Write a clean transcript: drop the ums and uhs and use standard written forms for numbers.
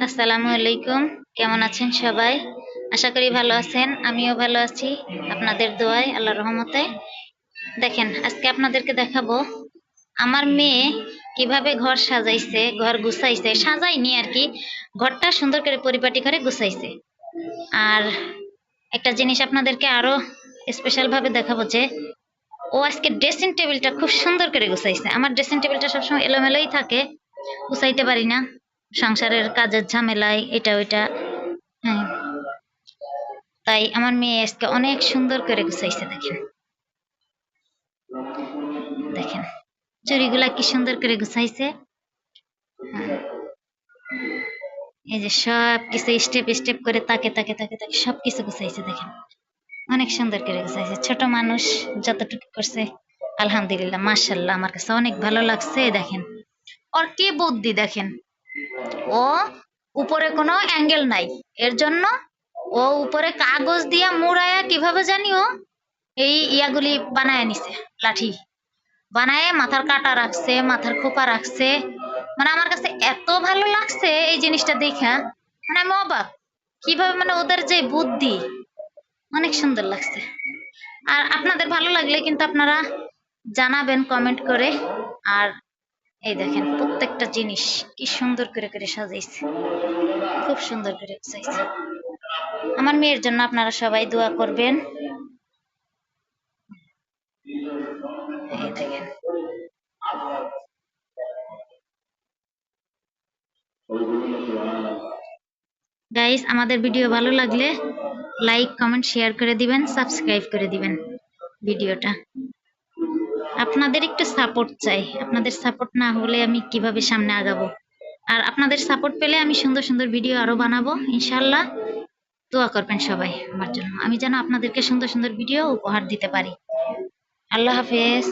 আসসালামু আলাইকুম। কেমন আছেন সবাই? আশা করি ভালো আছেন। আমিও ভালো আছি। আপনাদের দোয়ায়, আল্লাহর রহমতে। দেখেন, আজকে আপনাদেরকে দেখাবো আমার মেয়ে কিভাবে ঘর সাজাইছে, ঘর গুছাইছে। সাজায়নি আরকি। ঘরটা সুন্দর করে পরিপাটি করে গুছাইছে। আর একটা জিনিস আপনাদেরকে আরো স্পেশাল ভাবে দেখাবো যে ও আজকে ড্রেসিং টেবিলটা খুব সুন্দর করে গুছাইছে। আমার ড্রেসিং টেবিলটা সবসময় এলোমেলোই থাকে, গুছাইতে পারি না সংসারের কাজের ঝামেলায়, এটা ওইটা। হ্যাঁ, তাই আমার মেয়ে আজকে অনেক সুন্দর করে গুছাইছে। দেখেন দেখেন চুড়িগুলা কি সুন্দর করে গুছাইছে। হ্যাঁ, এই যে সব কিছু স্টেপ স্টেপ করে তাকে তাকে তাকে তাকে সবকিছু গুছাইছে। দেখেন অনেক সুন্দর করে গুছাইছে। ছোট মানুষ যতটুকু করছে, আলহামদুলিল্লাহ, মাশাল্লাহ, আমার কাছে অনেক ভালো লাগছে। দেখেন ওর কি বুদ্ধি, দেখেন ও উপরে কোনো অ্যাঙ্গেল নাই, এর জন্য ও উপরে কাগজ দিয়া মুড়ায়া কিভাবে জানিও এই ইয়াগুলি বানায় নিছে, লাঠি বানায় মাথার কাটা রাখছে, মাথার খোপা রাখছে। মানে আমার কাছে এত ভালো লাগছে এই জিনিসটা দেখা, মানে আমি অবাক কিভাবে, মানে ওদের যে বুদ্ধি, অনেক সুন্দর লাগছে। আর আপনাদের ভালো লাগলে কিন্তু আপনারা জানাবেন কমেন্ট করে। আর এই দেখেন প্রত্যেকটা জিনিস কি সুন্দর করে করে সাজাইছে, খুব সুন্দর করে সাজাইছে। আমার মেয়ের জন্য আপনারা সবাই দোয়া করবেন। এই দেখেন গাইস, আমাদের ভিডিও ভালো লাগলে লাইক কমেন্ট শেয়ার করে দিবেন, সাবস্ক্রাইব করে দিবেন ভিডিওটা। আপনাদের একটু সাপোর্ট চাই, আপনাদের সাপোর্ট না হলে আমি কিভাবে সামনে আগাবো। আর আপনাদের সাপোর্ট পেলে আমি সুন্দর সুন্দর ভিডিও আরো বানাবো ইনশাল্লাহ। দোয়া করবেন সবাই আমার জন্য, আমি যেন আপনাদেরকে সুন্দর সুন্দর ভিডিও উপহার দিতে পারি। আল্লাহ হাফেজ।